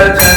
Hare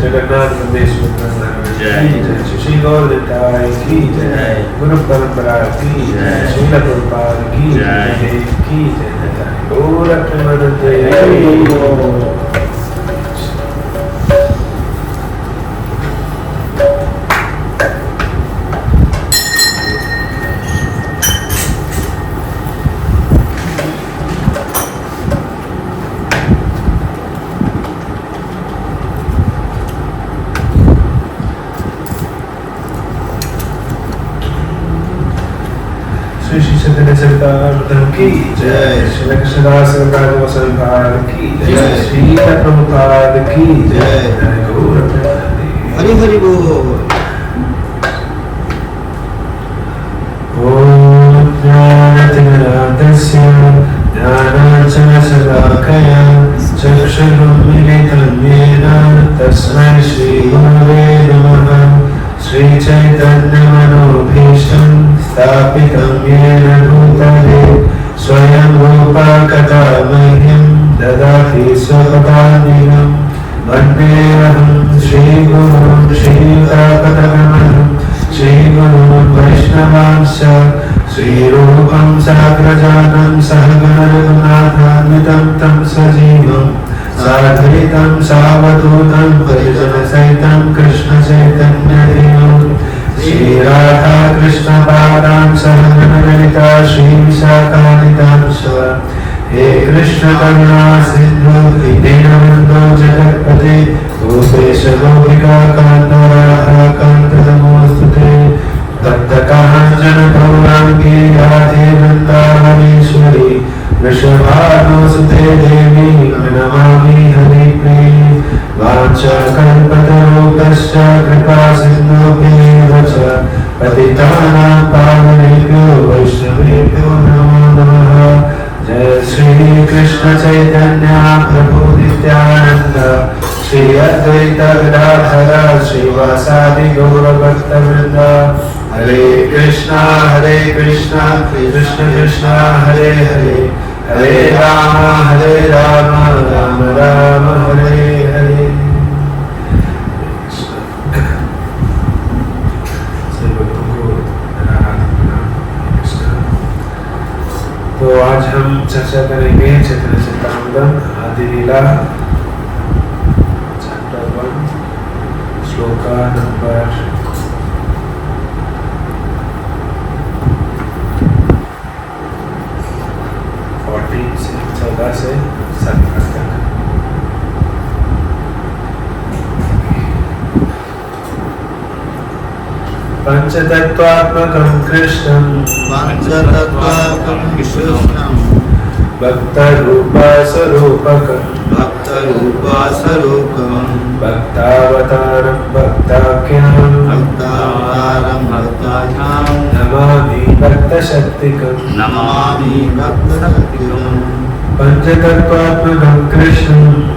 Jagannath प्रदेश श्री गौरताई की जय, गुरु परंपरा की जय, श्रील प्रभुपाद की जय की जय, गोरखनाथ की जय, श्री कृष्णदास सरकार की जय, श्री प्रभुपाद की जय, हरि हरि बोल। ओम ज्ञानतिमिरान्धस्य ज्ञानाञ्जनशलाकया चक्षुरुन्मीलितं येन तस्मै श्रीगुरवे नमः। श्रीचैतन्यमनोभीष्टं स्थापितं येन भूतले स्वयं रूपा कथा मह्यं ददाति स्वपदान्तिकं। वन्देऽहं श्रीगुरुं श्रीयुतापदकमलं श्रीगुरुं वैष्णवांश्च श्रीरूपं साग्रजातं सहगणरघुनाथान्वितं तं सजीवं साद्वैतं सावधूतं परिजनसहितं कृष्णचैतन्यदेवं श्रीराधा कृष्णपादां सहगणललिता श्रीविशाखान्वितांश्च। हे कृष्ण करुणा सिन्धु दीनबन्धो जगत्पते गोपेश गोपिका कान्त राधाकान्त नमोऽस्तुते। तप्तकाञ्चन गौराङ्गी राधे वृन्दावनेश्वरी वृषभानुसुते देवी नमामि हरिप्रिये। वाञ्छाकल्पतरुभ्यश्च कृपा सिन्धुभ्येव च पतितानां पावनेभ्यो वैष्णवेभ्यो नमो नमः। जय श्री कृष्ण चैतन्य प्रभु नित्यानंद श्री अद्वैत गदाधर श्रीवासादि गौरभक्तवृंद। हरे कृष्णा कृष्ण कृष्ण हरे हरे, हरे राम राम राम हरे हरे। तो आज हम चर्चा करेंगे चैतन्य चरितामृत आदि लीला चैप्टर 1 श्लोका नंबर 14 से 17 तक। पंचतत्वात्मकं कृष्णं भक्तरूपास्वरूपकं भक्तावतारं भक्ताख्यं नमामि भक्तशक्तिकं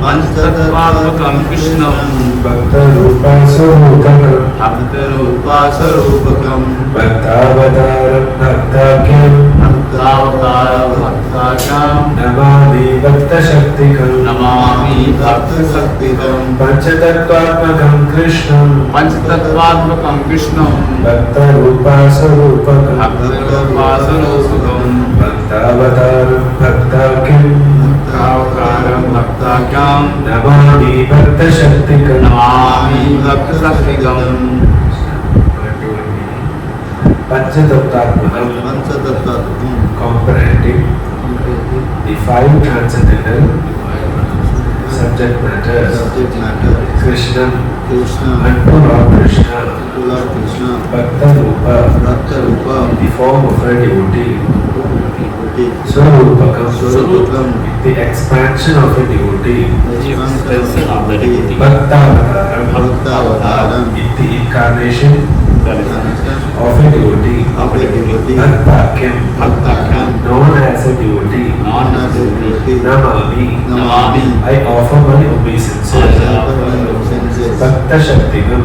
पंचतत्वात्मकं कृष्णं भक्तरूपास्वरूपकं भक्तावतारं भक्ताख्यं नमामि भक्तशक्तिकं पंचतत्वात्मकं कृष्णं भक्तरूपास्वरूपकं भक्तावतारं भक्ताख्यं Karam Bhaktakyam Namami Bhakta Shaktikam. Namami Bhakta Shaktikam. Panchatattva comprehending the five transcendental subject matters. Krishna and Lord Krishna, Bhakta Rupa, the form of a devotee. Swarupakam, the expansion of a devotee. Bhaktavataram, the incarnation of a devotee. Bhaktakyam, known as a devotee. Namami, I offer my obeisances. Bhakta Shaktikam,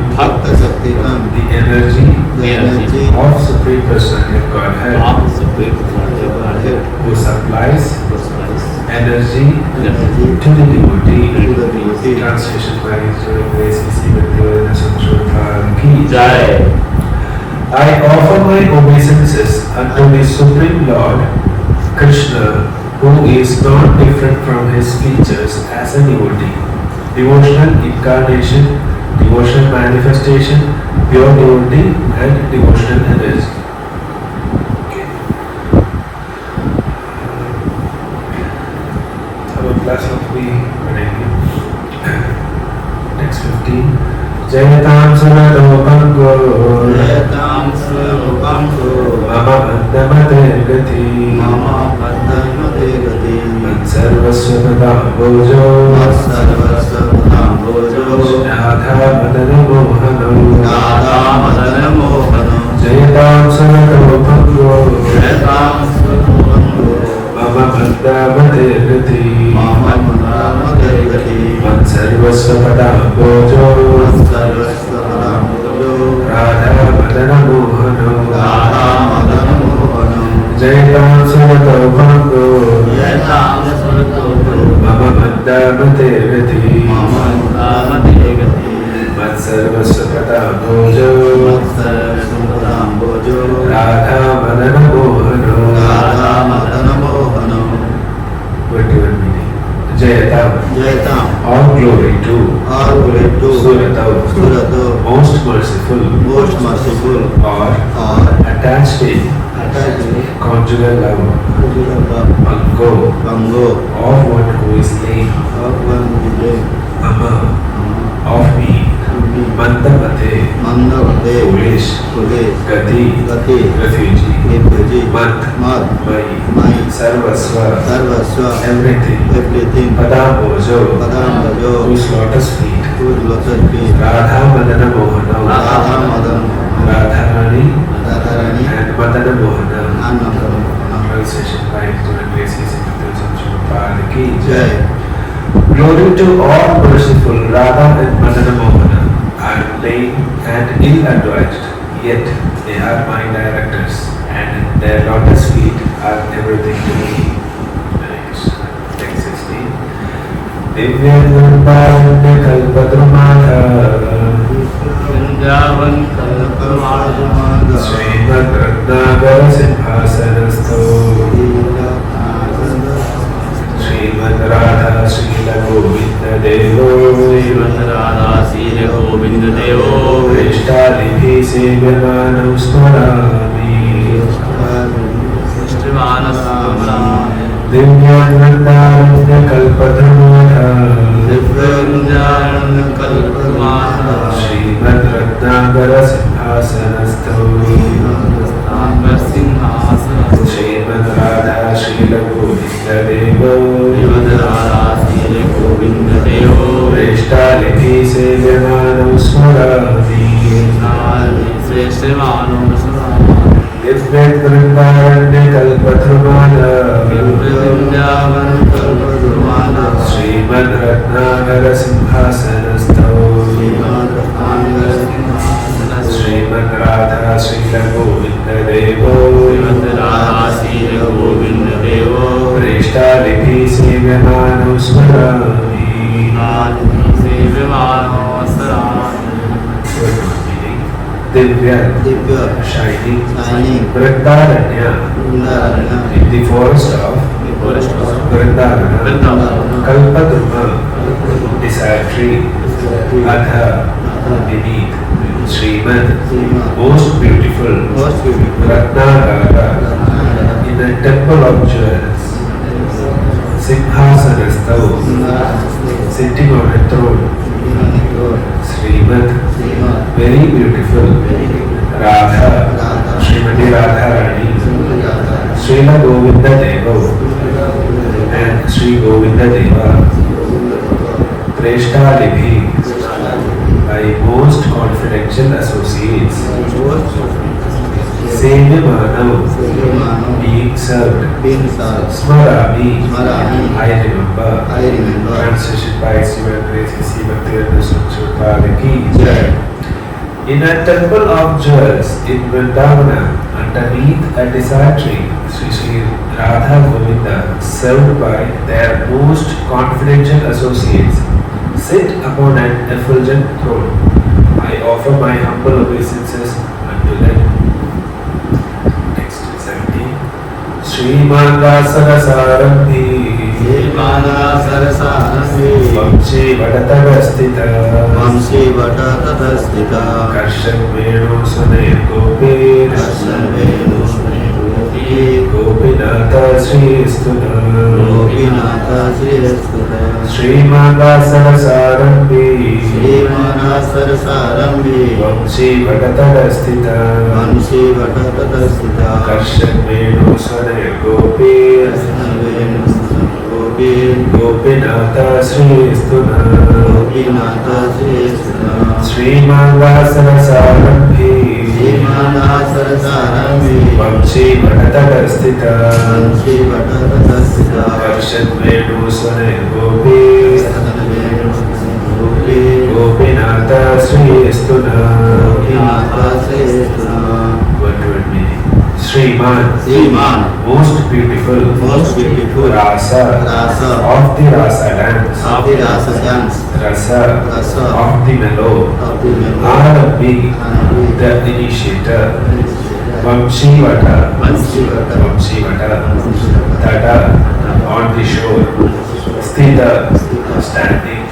the energy of Supreme Personality of Godhead, who supplies energy to the devotee. Translation by His Royal Grace C. Bhaktivedanta Swami Prabhupada ki Jai. I offer my obeisances unto the Supreme Lord Krishna, who is not different from his features as a devotee. Devotional incarnation, devotional manifestation, pure devotee and devotional energy. Our class will be next 15. Jayatam Saralopango Mama Bandamate Gati Sarvasvatam Bojo Radha Madana Mohanam Jayatam Saralopango Mama Bandamate Gati Sarvasvatam Bojo Radha Madana Mohanam Jayatam Saralopango Mama Bandamate Gati Sarvasvatam Bojo Radha Madana Mohanam. 21 meaning. Jayatam, all glory to Suratav, most merciful, or attached in conjugal love, Bango, of one who is lame, Mama, of me, Mandamate, foolish, Gati, refugee, Mat, my, Sarvasva, everything, Padambojo, whose lotus feet, Radha Madana Mohanam, Radharani, and Madana Mohanam. Translation by His Grace C. Prabhupada ki Jai. Glory to all merciful Radha and Madana Mohana. I am lame and ill-advised, yet they are my directors, and their lotus feet are everything to me. Next 16. Divya Nurbaranya Kalpadrumada Srimad Ratnagara Simhasanasto Srimad Radha Srila Govinda Devo Krishtalipi Sevyamanav Smarami Divyanandaranya Kalpadrumada Srimad Ratnagara Simhasanasto Srimad Radha Srila Govinda Devo Krishtalipi Sevyamanav Smarami Divya Vrindaranya Kalpadrumada Srimad Ratnagara Simhasanasto Srimad Radha Srila Govinda Devo Krishtalipi Sevyamanav Smarami Divya, shining, Vrindaranya, in the forest of Vrindavana, Kalpadruma, Desire tree, Adha, beneath, Srimad, most beautiful, Ratnagara, in a temple of jewels, Simhasanastau, sitting on a throne, Srimad, very beautiful, Radha, Srimati Radharani, Srila Govinda Deva, and Sri Govinda Deva, Preshta Libhi, by most confidential associates, Savior Manav, being served, Smarami, I remember, translation by Sivan Grace, Sivan Tirthasudpalaki. In a temple of jewels in Vrindavana, underneath a desire tree, Sri Radha Govinda, served by their most confidential associates, sit upon an effulgent throne. I offer my humble obeisances unto them. Next, 17. Srimanga Sarasarambhi Vamshi Vadatavastita Karshan Venu Sunay Gopir Gopinatha Sri Stuna Srimanga Sarasarambhi Vamshi Vadatavastita Karshan Venu Sunay Gopir Gopinatha Sri Stuna Srimanga Sarasarambhi Vamshi Vadatavastita Karshan Venu Sunay Gopir Gopinatha Sri Stuna. One-word meaning. Sriman, most beautiful, Rasa, of the Rasa dance, Rasa, of the mellow, Arabhi, the initiator, Vamshivata, Tata, on the shore, Sthita, standing,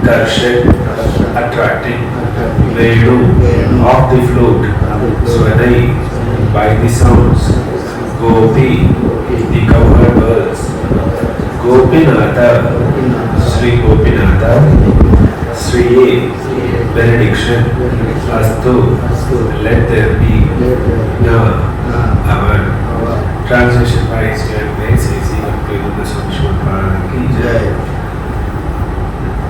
Karshan, attracting, Venu, of the flute, Swanai, by the sounds, Gopi, the cowherd girls, Gopinatha, Sri Gopinatha, Sri benediction, Astu, let there be, Na, Aman. Translation by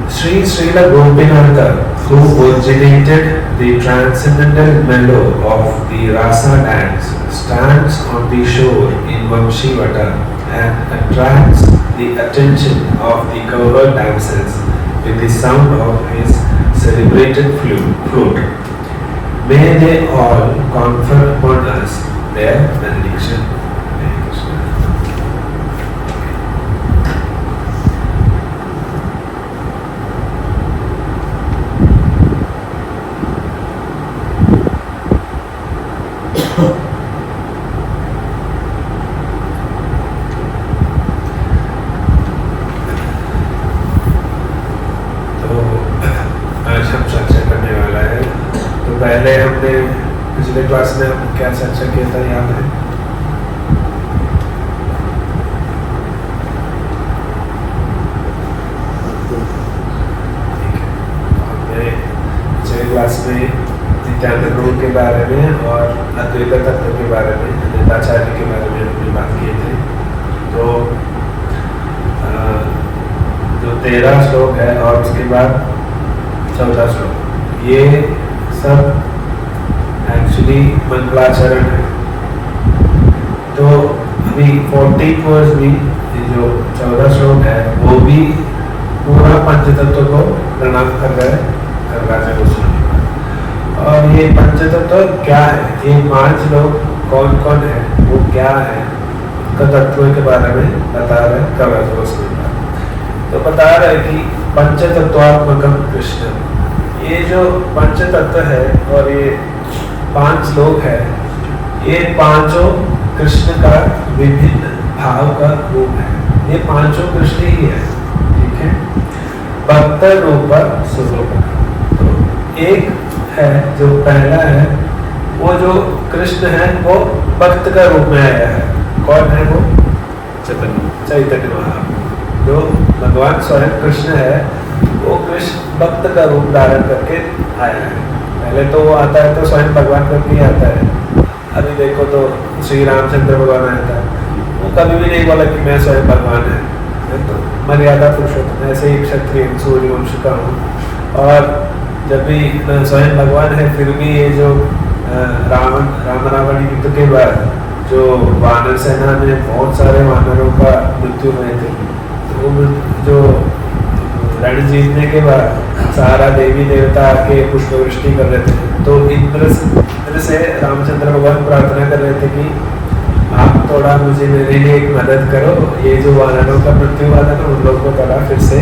Sri Srila Gopinatha, who originated the transcendental mellow of the Rasa dance, stands on the shore in Vamshivata and attracts the attention of the cowherd dancers with the sound of his celebrated flute. May they all confer upon us their benediction. पहले हमने पिछले class में हम क्या चर्चा किया था याद है? हमने पिछले क्लास में नित्यानंद गुरु के बारे में और अद्वैत तत्व के बारे में, अद्वैताचार्य के बारे में हमने बात किए थे। तो जो 13 श्लोक है और उसके बाद 14 श्लोक, ये सब एक्चुअली मंगलाचरण है। तो अभी 14 वर्स भी जो 14 श्लोक है वो भी पूरा पंचतत्व को प्रणाम कर रहा है राजा गोस्वामी। और ये पंचतत्व क्या है, ये 5 लोग कौन कौन है, वो क्या है, उनका तत्व के बारे में बता रहे हैं राजा गोस्वामी। तो बता रहे कि पंचतत्वात्मकम कृष्ण, ये जो पंच तत्व है और ये 5 लोग हैं, ये पांचों कृष्ण का विभिन्न भाव का रूप है। ये पांचों कृष्ण ही है, ठीक है। भक्त रूप स्वरूप, तो एक है जो पहला है, वो जो कृष्ण है वो भक्त का रूप में आया है। कौन है वो? चैतन्य महाप्रभु। जो भगवान स्वयं कृष्ण है, वो कृष्ण भक्त का रूप धारण करके आया है। पहले तो वो आता है तो स्वयं भगवान करके ही आता है। अभी देखो तो श्री रामचंद्र भगवान आया था, वो कभी भी नहीं बोला कि मैं स्वयं भगवान है, तो मर्यादा पुरुषोत्तम, ऐसे ही क्षत्रिय सूर्यवंश का हूँ। और जब भी स्वयं भगवान है, फिर भी ये जो रावण युद्ध के बाद जो वानर सेना में बहुत सारे वानरों का मृत्यु हुए थे, तो जो रण जीतने के बाद सारा देवी देवता आके पुष्पवृष्टि कर रहे थे, तो इंद्र से रामचंद्र भगवान प्रार्थना कर रहे थे कि आप थोड़ा मुझे मेरे लिए एक मदद करो, ये जो वानरों का मृत्यु हुआ था ना, उन लोगों को थोड़ा फिर से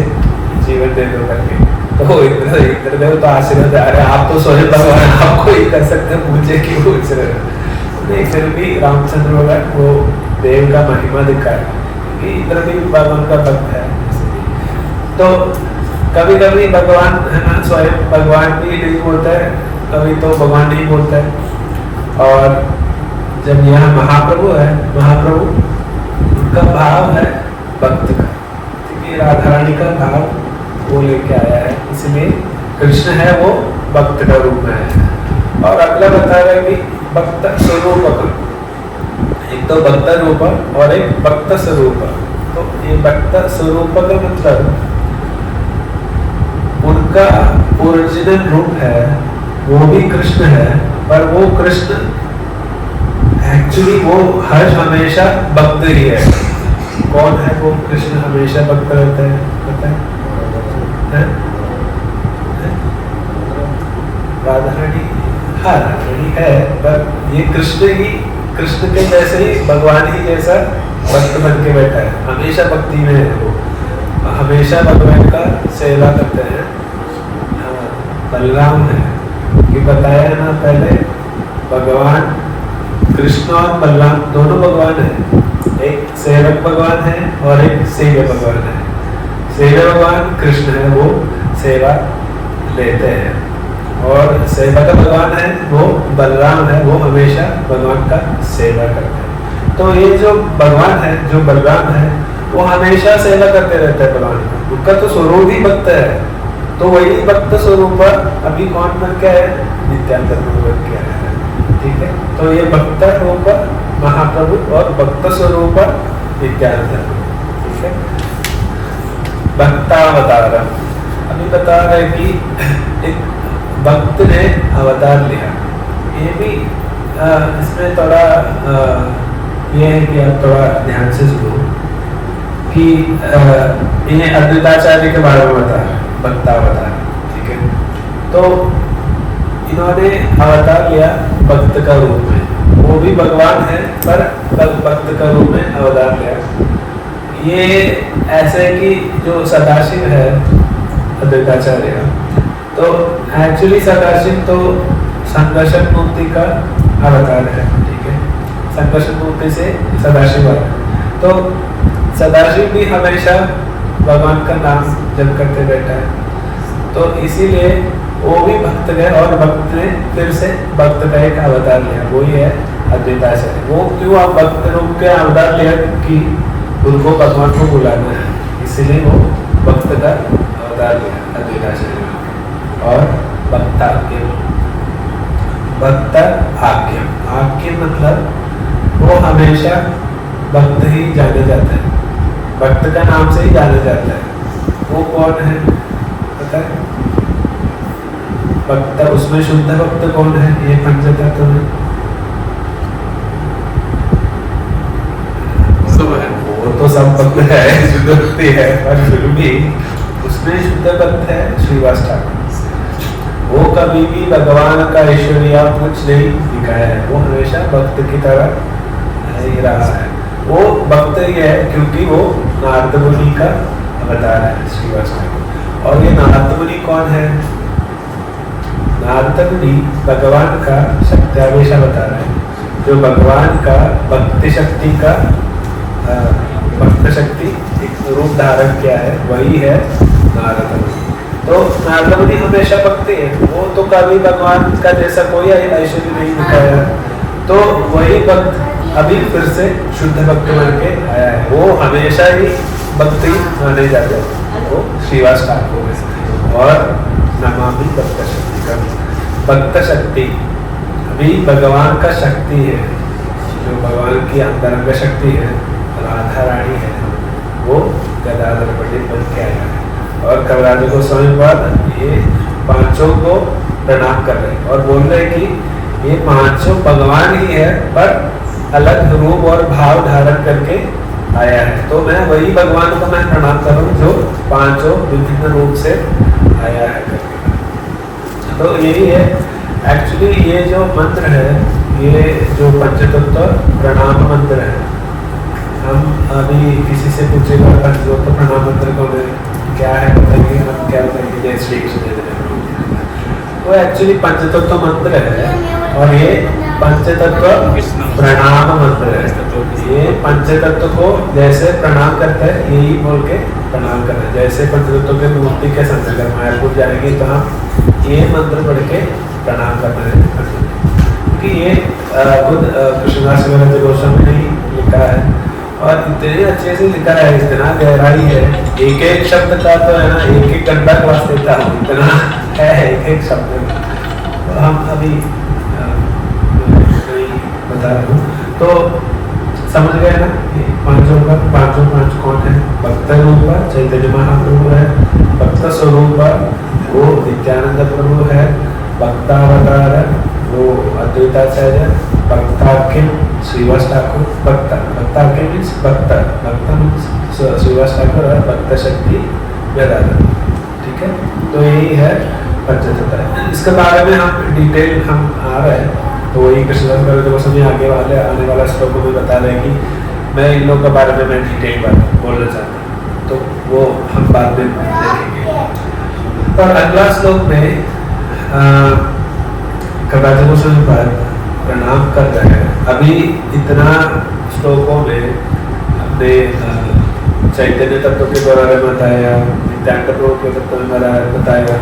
जीवन दे दो करके। तो इंद्रदेव तो आशीर्वाद आ रहे, आप तो स्वयं भगवान, आपको ही कर सकते हैं, मुझे क्यों पूछ रहे हो? नहीं, फिर भी रामचंद्र भगवान वो देव का महिमा दिखाया कि इंद्र भी भगवान का भक्त है। तो कभी कभी भगवान है ना, स्वयं भगवान भी नहीं बोलता है, कभी तो भगवान नहीं बोलता है। और जब यहाँ महाप्रभु है, महाप्रभु उनका भाव है भक्त का, क्योंकि राधा रानी का भाव वो लेके आया है, इसलिए कृष्ण है वो भक्त का रूप में आया है। और अगला बता रहे कि भक्त स्वरूप, एक तो भक्त रूप और एक भक्त स्वरूप। तो ये भक्त स्वरूप का मतलब उनका ओरिजिनल रूप है, वो भी कृष्ण है, पर वो कृष्ण एक्चुअली वो हर हमेशा भक्त ही है। कौन है वो कृष्ण हमेशा भक्त रहता है? पता है? राधा रानी, हाँ राधा रानी है, पर ये कृष्ण ही, कृष्ण के जैसे ही भगवान ही जैसा भक्त बन के बैठा है, हमेशा भक्ति में है वो, हमेशा भगवान का सेवा करते हैं। बलराम है कि बताया ना पहले, भगवान कृष्ण और बलराम दोनों भगवान है, एक सेवक भगवान है और एक सेव्य भगवान है। सेव्य भगवान कृष्ण है, वो सेवा लेते हैं, और सेवक भगवान है वो बलराम है, वो हमेशा भगवान का सेवा करते हैं। तो ये जो भगवान है, जो बलराम है, वो हमेशा सेवा करते रहते हैं भगवान का, उनका तो स्वरूप ही भक्त है। तो वही भक्त स्वरूप अभी कौन बन के है? नित्यानंद बन के आया है, ठीक है। तो ये भक्त रूप महाप्रभु और भक्त स्वरूप नित्यानंद, ठीक है। भक्तावतार, अभी बता रहे कि एक भक्त ने अवतार लिया। ये भी इसमें थोड़ा ये है कि आप थोड़ा ध्यान से सुनो कि इन्हें अद्वैताचार्य के बारे में बता रहे भक्तावतार, ठीक है। तो इन्होंने अवतार लिया भक्त का रूप में, वो भी भगवान है पर भक्त का रूप में अवतार लिया। ये ऐसे कि जो सदाशिव है अद्वैताचार्य, तो एक्चुअली सदाशिव तो संकर्षण मूर्ति का अवतार है, ठीक है। संकर्षण मूर्ति से सदाशिव आया, तो सदाशिव भी हमेशा भगवान का नाम जप करते बैठा है, तो इसीलिए वो भी भक्त गए और भक्त ने फिर से भक्त का एक अवतार लिया, वही है अद्वैताचार्य। वो क्यों आप भक्त रूप के अवतार लिया? कि उनको भगवान को बुलाना है, इसीलिए वो भक्त का अवतार लिया अद्वैताचार्य। और भक्ताख्यम, भक्त आख्यम, आख्यम मतलब वो हमेशा भक्त ही जाने जाता है, भक्त का नाम से ही जाना जाता है। वो कौन है पता है? भक्त, उसमें शुद्ध भक्त कौन है? ये पंचतत्व में सब है, वो तो सब भक्त है, शुद्ध भक्ति है, पर फिर भी उसमें शुद्ध भक्त है श्रीवास ठाकुर। वो कभी भी भगवान का ऐश्वर्य कुछ नहीं दिखाया है, वो हमेशा भक्त की तरह ही रहा है। वो भक्त ही है क्योंकि वो नारद मुनि का अवतार है श्रीवास ठाकुर। और ये नारद मुनि कौन है? नारद मुनि भगवान का शक्त्यावेश अवतार है, जो भगवान का भक्ति शक्ति का भक्त शक्ति एक रूप धारण किया है, वही है नारद मुनि। तो नारद मुनि हमेशा भक्ति है, वो तो कभी भगवान का जैसा कोई ऐश्वर्य नहीं दिखाया, तो वही भक्त अभी फिर से शुद्ध भक्त बन के आया है। वो हमेशा ही भक्ति माने जाते हैं, वो श्रीवास ठाकुर है। और नमामि भक्त शक्ति का भक्त शक्ति अभी भगवान का शक्ति है, जो भगवान की अंतरंग शक्ति है, राधा रानी है, वो गदाधर पंडित बन के आया है। और कविराज गोस्वामी बाद ये पांचों को प्रणाम कर रहे हैं और बोल रहे हैं कि ये पांचों भगवान ही है, पर अलग रूप और भाव धारण करके आया है। तो मैं वही भगवान को मैं प्रणाम कर रहा हूँ जो पांचों विभिन्न रूप से आया है करके। तो यही है एक्चुअली ये जो मंत्र है, ये जो पंचतत्व प्रणाम मंत्र है। हम अभी किसी से पूछेगा पंचतत्व प्रणाम मंत्र कौन है, क्या है बताइए, हम क्या बताएंगे, जय श्री कृष्ण। वो एक्चुअली पंचतत्व मंत्र है और ये पंचतत्व प्रणाम मंत्र है। ये पंचतत्व को जैसे प्रणाम करता है, यही बोल के प्रणाम करना है। जैसे पंचतत्व के मूर्ति के सामने अगर मायापुर जाएंगे तो हम ये मंत्र पढ़ के प्रणाम करना है, क्योंकि ये खुद कृष्णदास गोस्वामी ने लिखा है और इतने अच्छे से लिखा है, इतना गहराई है, एक एक शब्द का तो है ना, एक एक घंटा क्लास देता हूँ, इतना है एक एक शब्द। तो हम अभी बता रहा हूँ, तो समझ गए ना पांचों का, पांच कौन है? भक्त रूप चैतन्य महाप्रभु है, भक्त स्वरूप वो नित्यानंद प्रभु है, भक्तावतार वो अद्वैताचार्य, भक्ताख्य श्रीवास ठाकुर, भक्ताख्य मीन्स भक्त मीन्स श्रीवास ठाकुर और भक्त शक्ति गदाधर। ठीक है, तो यही है पंचतत्व। इसके बारे में हम डिटेल हम आ रहे हैं, तो वही कृष्णदास गोस्वामी आगे वाले आने वाला श्लोकों में बता रहे हैं कि मैं इन लोगों के बारे में मैं डिटेल बात बोलना चाहता हूँ, तो वो हम बाद में देखेंगे। और अगला श्लोक में कविराज गोस्वामी पर प्रणाम कर रहे हैं। अभी इतना श्लोकों में अपने चैतन्य तत्व के बारे में बताया, नित्यानंद प्रभु के तत्व के बारे में बताया,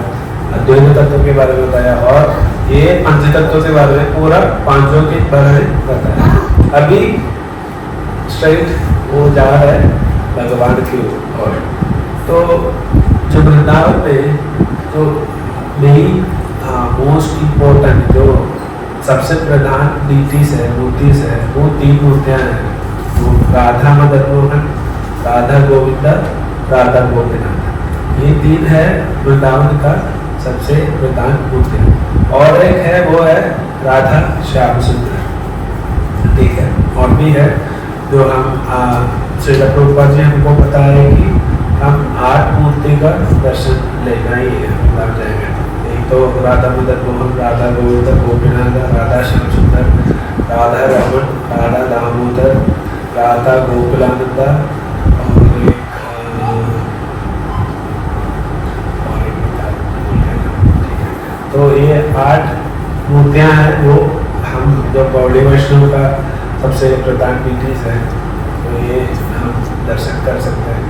अद्वैत तत्व के बारे में बताया और ये पंचतत्व के बारे में पूरा पांचों के बारे में बताया। अभी स्ट्रेट वो जा रहा है भगवान की ओर। तो जो वृंदावन में जो मेन मोस्ट इम्पोर्टेंट जो सबसे प्रधान डीटीज है, मूर्तिज है, वो तीन मूर्तियाँ हैं, वो राधा मदन मोहन, राधा गोविंदा, राधा गोपीनाथ। ये तीन है वृंदावन का सबसे प्रधान मूर्तियाँ। और एक है वो है राधा श्याम सुंदर। ठीक है, और भी है जो हम श्री प्रभुपाद जी हमको बताया कि हम 8 मूर्ति का दर्शन लेना ही है, लग जाएगा। एक तो राधा मदन मोहन, राधा गोविंद, गोपीनाथ, राधा श्याम सुंदर, राधा रमन, राधा दामोदर, राधा गोकुलानंदा और एक तो ये 8 मूर्तियाँ हैं, वो हम जो गौड़ी वैष्णव का सबसे प्रधान पीठीस है, तो ये हम दर्शन कर सकते हैं।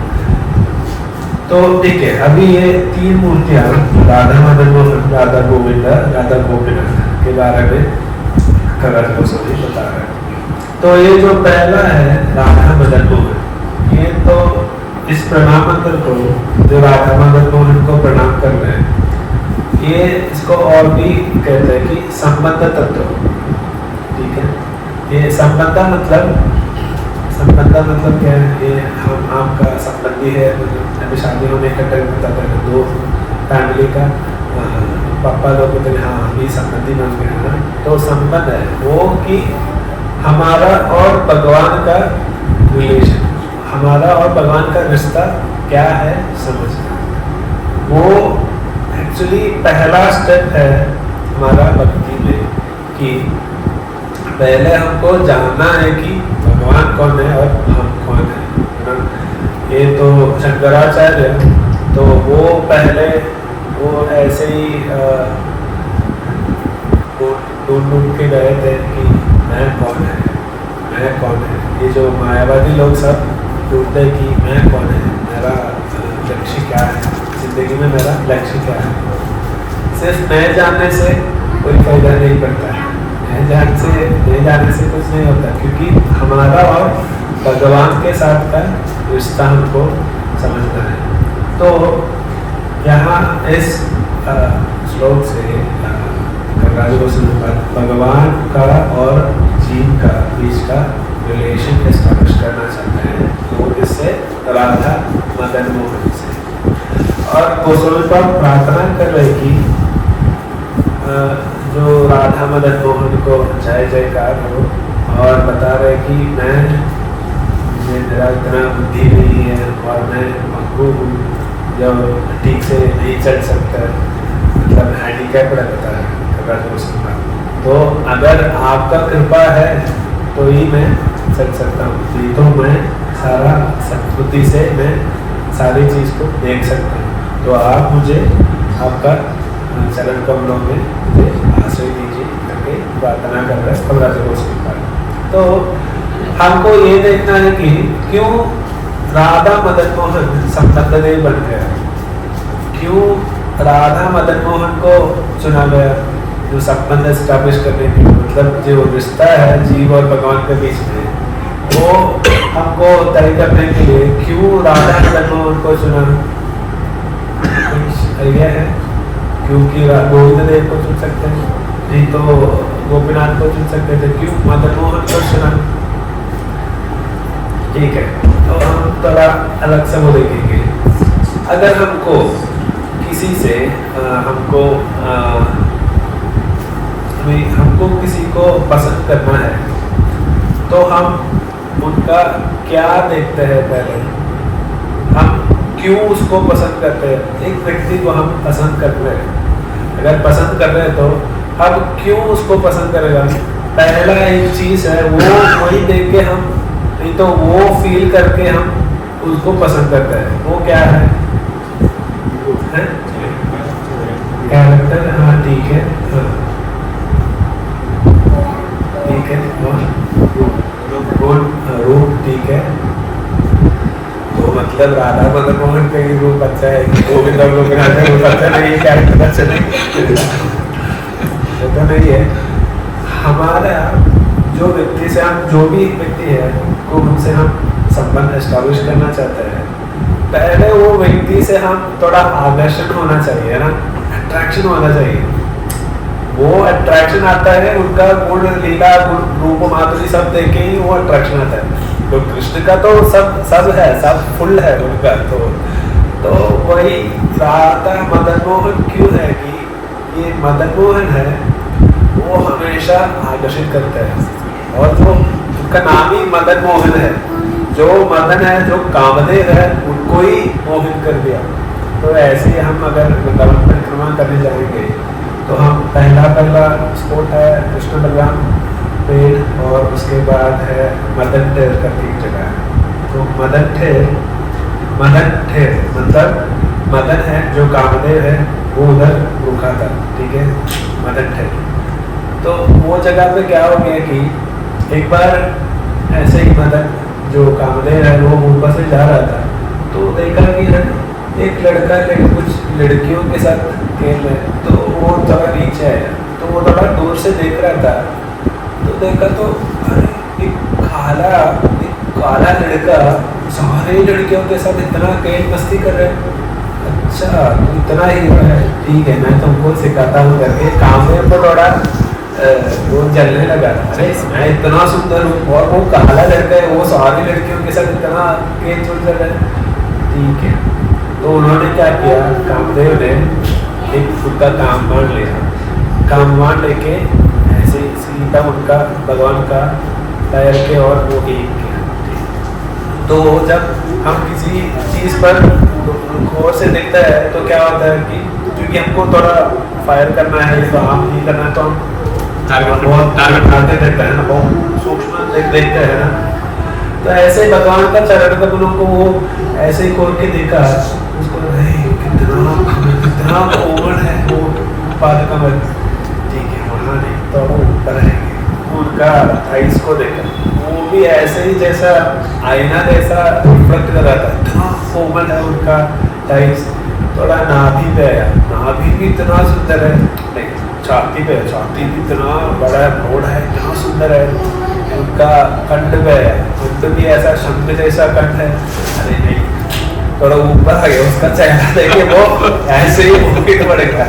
तो ठीक है, अभी ये 3 मूर्तियाँ राधा मदन मोहन, राधा गोविंद, राधा गोपीनाथ के बारे में कविराज गोस्वामी बता रहे हैं। तो ये जो पहला है राधा मदन मोहन, ये तो इस प्रणाम मंत्र को जो राधा मदन मोहन को प्रणाम कर रहे हैं, ये इसको और भी कहते हैं कि संबंध तत्व। ठीक है, ये संबंध मतलब क्या है? ये हम आपका संबंधी है, अभी शादी होने का टाइम बताते हैं, 2 फैमिली का पापा लोग कहते हैं हाँ अभी संबंधी बन गए हैं। तो संबंध है वो कि हमारा और भगवान का रिलेशन, हमारा और भगवान का रिश्ता क्या है समझना। वो एक्चुअली पहला स्टेप है हमारा भक्ति में, कि पहले हमको जानना है कि भगवान कौन है और हम कौन है। ये तो शंकराचार्य तो वो पहले वो ऐसे ही ढूंढ के गए थे कि मैं कौन है, मैं कौन है। ये जो मायावादी लोग सब ढूंढते कि मैं कौन है, मेरा लक्ष्य क्या है, जिंदगी में मेरा लक्ष्य क्या है। सिर्फ मैं जानने से कोई फायदा नहीं पड़ता है, मैं जाने से कुछ नहीं होता, क्योंकि हमारा और भगवान के साथ का रिश्ता हमको समझना है। तो यहाँ इस श्लोक से भगवान का और जीव का बीच का रिलेशन एस्टैब्लिश करना चाहते हैं, तो इससे राधा मदन मोहन से। और गोस्वामी प्रार्थना कर रहे कि जो राधा मदन मोहन को जय जयकार हो, और बता रहे कि मेरा इतना बुद्धि नहीं है और मैं मंगू हूँ, जो ठीक से नहीं चल सकता, मतलब हैंडीकैप रहता है। तो अगर आपका कृपा है तो ही मैं चल सकता हूँ, नहीं तो मैं सारा सद्बुद्धि से मैं सारी चीज़ को देख सकता हूँ। तो आप मुझे आपका चरण कमलों में मुझे आश्रय दीजिए करके प्रार्थना कर रहे हैं कमला गोस्वामी। तो हमको ये देखना है कि क्यों राधा मदन मोहन संबंध नहीं बन गया, क्यों राधा मदन मोहन को चुना गया जो संबंध एस्टैब्लिश करने के, मतलब जो रिश्ता है जीव और भगवान के बीच में, वो हमको तय करने के लिए क्यों राधा मदन मोहन को चुना। कुछ आइडिया है? क्योंकि गोविंद देव को चुन सकते हैं, नहीं तो गोपीनाथ को चुन सकते थे, क्यों मदन मोहन को चुना? ठीक है, तो हम थोड़ा अलग से वो देखेंगे। अगर हमको किसी से हमको किसी को पसंद करना है, तो हम उनका क्या देखते हैं? पहले हम क्यों उसको पसंद करते हैं? एक व्यक्ति को हम पसंद कर रहे हैं, अगर पसंद कर रहे हैं तो हम क्यों उसको पसंद करेगा? पहला एक चीज़ है वो वही देख के हम, नहीं तो वो फील करके हम उसको पसंद करते हैं। वो क्या है? कैरेक्टर। हाँ ठीक है, हाँ ठीक है, रूप ठीक है। तो मतलब राधा मदन मोहन का ही रूप अच्छा है कि गोविंद गोपीनाथ का रूप अच्छा नहीं है, कैरेक्टर अच्छा नहीं तो नहीं है। हमारा जो व्यक्ति से हम, जो भी व्यक्ति है को उनसे हम संबंध एस्टैब्लिश करना चाहते हैं, पहले वो व्यक्ति से हम थोड़ा आकर्षण होना चाहिए ना, अट्रैक्शन होना चाहिए। वो अट्रैक्शन आता है उनका गुण लीला रूप माधुरी सब देखे ही वो अट्रैक्शन आता है। तो कृष्ण का तो सब है, सब फुल है उनका। तो वही राधा मदन मोहन क्यों है कि ये मदन मोहन है, वो हमेशा आकर्षित करता है, और जो उनका नाम ही मदन मोहन है, जो मदन है, जो कामदेव है, उनको ही मोहित कर दिया। तो ऐसे ही हम अगर वृंदावन परिक्रमा करने जाएंगे तो हम पहला स्पॉट है कृष्ण बलराम पेड़, और उसके बाद है मदन ठेर करके एक जगह है। तो मदन ठेर मतलब मदन है जो कामदेव है, वो उधर रुका था, ठीक है, मदन ठेर। तो वो जगह पे क्या हो गया कि एक बार ऐसे ही मदन जो कामदेव है वो ऊपर से जा रहा था, तो देखा कि एक लड़का कुछ लड़कियों के साथ खेल रहे, तो वो थोड़ा नीचे आया, तो वो थोड़ा दूर से देख रहा था, तो देखा तो अरे एक काला लड़का सारे लड़कियों के साथ इतना खेल मस्ती कर रहे हैं। अच्छा तो इतना ही है, ठीक है मैं तुमको सिखाता हूँ करके काम में तो थोड़ा वो जलने लगा। अरे मैं इतना सुंदर हूँ और वो काला लड़का है, वो सारी लड़कियों के साथ इतना खेल चल रहा है, ठीक है। तो उन्होंने क्या किया, कामदेव ने एक खुद का कामवान लिया, कामवान लेके ऐसे सीधा उनका भगवान का पैर के और वो एक किया। तो जब हम किसी चीज़ पर गौर से देखता है तो क्या होता है कि क्योंकि हमको थोड़ा फायर करना है, तो हम नहीं करना, तो हम टारगेट देखते हैं ना, बहुत सूक्ष्म देखते हैं ना। तो ऐसे भगवान का चरण कमलों को वो ऐसे ही खोल के देखा, उसको कितना कोमल है वो पाद कमल, ठीक है वहाँ नहीं तो ऊपर है, उनका आइस को देखा, वो भी ऐसे ही जैसा आईना जैसा रिफ्लेक्ट कर रहा था, इतना कोमल है उनका टाइप्स। थोड़ा नाभि पे है, नाभि भी इतना सुंदर है, नहीं छाती पे है, छाती भी इतना बड़ा रोड है, इतना सुंदर है। उनका कंठ पे है, कंठ भी ऐसा शंख जैसा कंठ है। अरे नहीं, थोड़ा ऊपर आ गया उसका चेहरा देखिए, वो ऐसे ही मोहित पड़ेगा।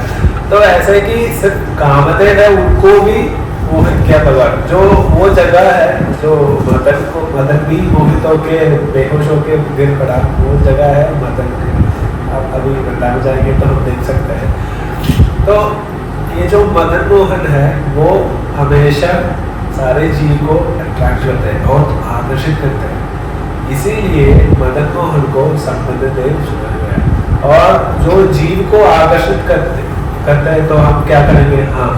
तो ऐसे कि सिर्फ कामदेव है उनको भी मोहित किया भगवान। जो वो जगह है जो मदन भी मोहित होके बेहोश होके गिर पड़ा, वो जगह है मदन की। आप अभी वृंदावन जाएंगे तो हम देख सकते हैं। तो ये जो मदन मोहन है वो हमेशा सारे जीव को अट्रैक्ट करते हैं, बहुत आकर्षित करते हैं। इसीलिए मदन मोहन को संबंध देव चुना गया। और जो जीव को आकर्षित करते हैं तो हम क्या करेंगे, हाँ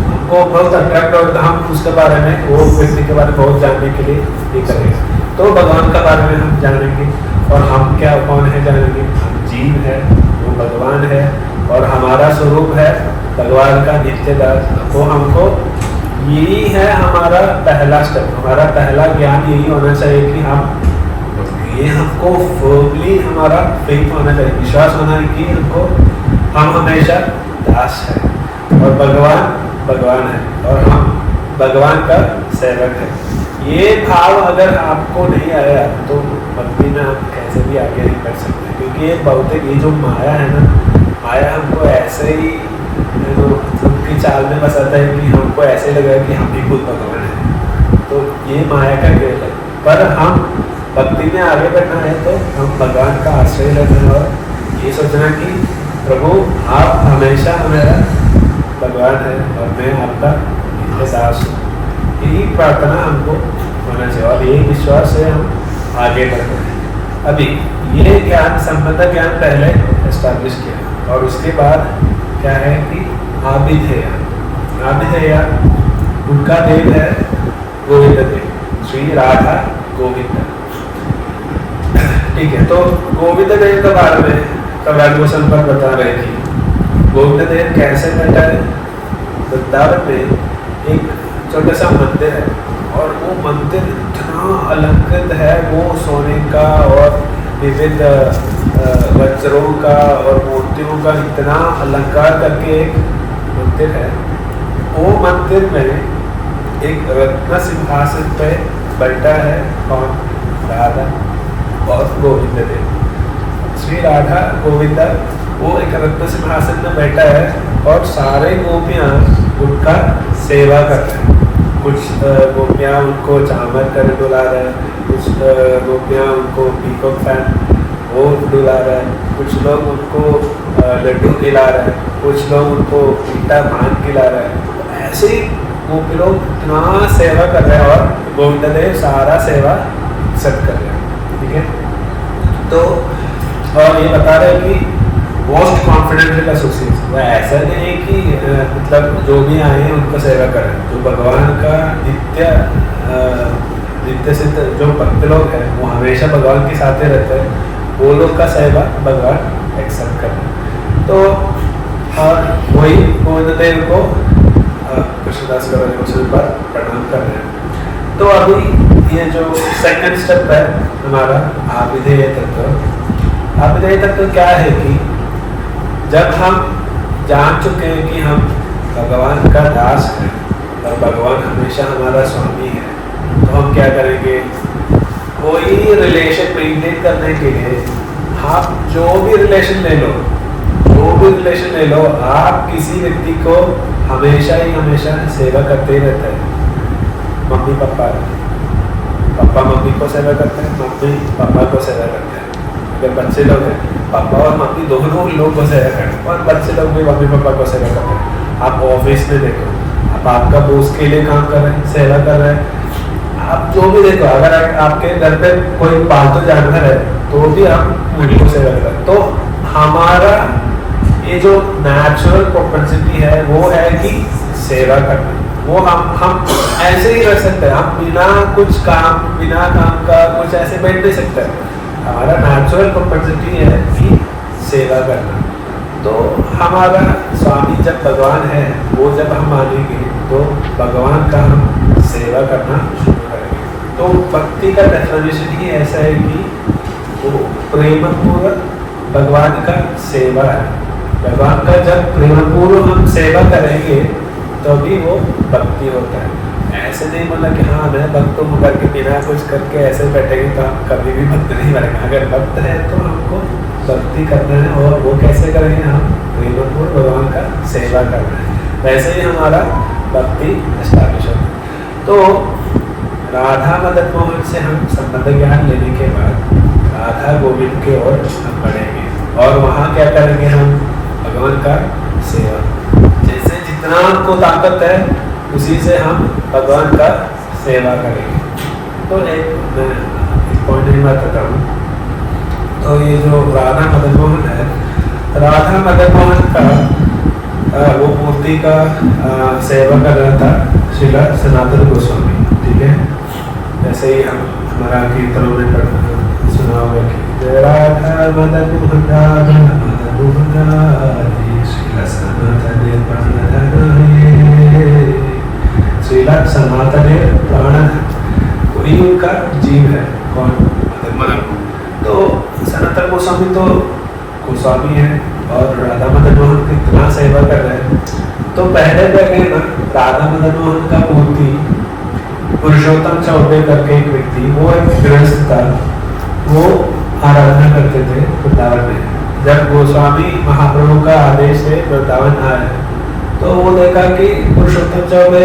हमको बहुत अट्रैक्ट होता है, हम उसके बारे में, वो व्यक्ति के बारे में बहुत जानने के लिए ये करेंगे। तो भगवान के बारे में हम जानेंगे, और हम क्या कौन है जानेंगे, हम जीव है, वो भगवान है, और हमारा स्वरूप है भगवान का नित्य दास। तो हमको यही है हमारा पहला स्टेप, हमारा पहला ज्ञान यही होना चाहिए कि हमको फर्मली हमारा फेथ होना चाहिए, विश्वास होना है कि हम हमेशा दास है, और भगवान है, और हम भगवान का सेवक है। ये भाव अगर आपको नहीं आया तो भक्ति में आप कैसे भी आगे नहीं कर सकते, क्योंकि ये भौतिक ये जो माया है ना, माया हमको ऐसे ही उनकी चाल में बसाता है कि हमको ऐसे लगा कि हम भी खुद भगवान है। तो ये माया का खेल है, पर हम भक्ति में आगे बढ़ना है तो हम भगवान का आश्रय लेना है, और ये सोचना कि प्रभु आप हमेशा मेरा भगवान है और मैं आपका दास हूँ। यही प्रार्थना हमको होना चाहिए, और यही विश्वास से हम आगे बढ़ते हैं। अभी ये ज्ञान, संबंध ज्ञान पहले एस्टैब्लिश किया, और उसके बाद क्या है कि आभिधेय उनका देव है गोविंद देव, श्री राधा गोविंद। ठीक है, तो गोविंद देव के बारे में कव्याघोषण पर बता रहे कि गोविंद देव कैसे बैठा है। वृंदावन में एक छोटा सा मंदिर है, और वो मंदिर इतना अलंकृत है, वो सोने का और विविध वज्रों का और मोतियों का इतना अलंकार करके एक मंदिर है। वो मंदिर में एक रत्न सिंहासन पे बैठा है कौन, राधा और गोविंद देव। श्री राधा गोविंदा वो एक रत्न सिंहासन में बैठा है, और सारे गोपियाँ उनका सेवा कर रहे हैं। कुछ गोपियाँ उनको चामर कर डुला रहे हैं, कुछ गोपियाँ उनको पीकॉक फैन वो डुला रहे हैं, कुछ लोग उनको लड्डू खिला रहे हैं, कुछ लोग उनको मीठा भांग खिला रहे हैं। तो ऐसे ही गोपी लोग इतना सेवा कर रहे हैं, और गोविंद देव सारा सेवा सब कर रहे हैं। ठीक है, तो और ये बता रहे हैं कि मोस्ट कॉन्फिडेंशियल एसोसिएट्स, वह ऐसा नहीं है कि मतलब जो भी आए हैं उनको सेवा करें। जो भगवान का नित्य सिद्ध जो भक्त लोग हैं वो हमेशा भगवान के साथ ही रहते हैं, वो लोग का सेवा भगवान एक्सेप्ट करते हैं। तो और वही गोविंद देव को कृष्णदास कव्याघोषण पर प्रणाम कर रहे हैं। तो अभी ये जो सेकंड स्टेप है हमारा आभिधेय तत्व। आभिधेय तत्व क्या है कि जब हम जान चुके हैं कि हम भगवान का दास हैं और भगवान हमेशा हमारा स्वामी है, तो हम क्या करेंगे, कोई रिलेशन मेंटेन करने के लिए आप जो भी रिलेशन ले लो, आप किसी व्यक्ति को हमेशा सेवा करते ही रहते हैं। मम्मी पापा मम्मी को सेवा करते हैं, मम्मी पापा को सेवा करते हैं। अगर बच्चे लोग हैं, पापा और मम्मी दोनों लोग को सेवा करते हैं, और बच्चे लोग भी मम्मी पापा को सेवा करते हैं। आप ऑफिस में देखो, आप आपका बॉस के लिए काम कर रहे हैं, सेवा कर रहे हैं। आप जो भी देखो, अगर आपके घर पे कोई पालतू जानवर है तो भी आप उनको सेवा कर रहे हैं। तो हमारा ये जो नेचुरल प्रोपेंसिटी है वो है कि सेवा करना। वो हम ऐसे ही रह सकते हैं, हम बिना काम का कुछ ऐसे बैठ नहीं सकते। हमारा नेचुरल प्रोपेंसिटी है कि सेवा करना। तो हमारा स्वामी जब भगवान है, वो जब हम मानेंगे तो भगवान का हम सेवा करना शुरू करेंगे। तो भक्ति का डेफिनेशन ही ऐसा है कि वो प्रेमपूर्वक भगवान का सेवा है। भगवान का जब प्रेमपूर्वक हम सेवा करेंगे तभी वो भक्ति होता है। ऐसे नहीं बोला कि हाँ मैं भक्त हूँ करके बिना कुछ करके ऐसे बैठेंगे तो हम कभी भी भक्त नहीं बनेंगे। अगर भक्त है तो हमको भक्ति करना है, और वो कैसे करेंगे, हम प्रेमपूर्वक भगवान का सेवा करना है। वैसे ही हमारा भक्ति एस्टैब्लिश होता है। तो राधा मदन मोहन से हम संबंध ज्ञान लेने के बाद राधा गोविंद की ओर हम बढ़ेंगे, और वहाँ क्या करेंगे, हम भगवान का सेवा। जैसे जितना हमको ताकत है उसी से हम भगवान का सेवा करेंगे। तो एक पॉइंट नहीं बताता हूँ। तो ये जो राधा मदन मोहन है, राधा मदन मोहन का वो मूर्ति का सेवा कर रहा था श्रीला सनातन गोस्वामी, ठीक है। जैसे ही हम हमारा कीर्तनों में सुना होगा कि राधा मदन मोहन राधा मदन मोहन राधे श्रीला सनातन प्राणधन, श्रीला सनातन प्राणधन, वही उनका जीव है। कौन? मदन। तो सनातन गोस्वामी तो गोस्वामी है और राधा मदन मोहन की इतना सेवा कर रहे हैं। तो पहले देखे ना, राधा मदन मोहन का मूर्ति पुरुषोत्तम चौबे करके एक व्यक्ति, वो एक गृहस्थ था, वो आराधना करते थे वृंदावन में। जब गोस्वामी महाप्रभु का आदेश से वृंदावन आए तो वो देखा कि पुरुषोत्तम चौबे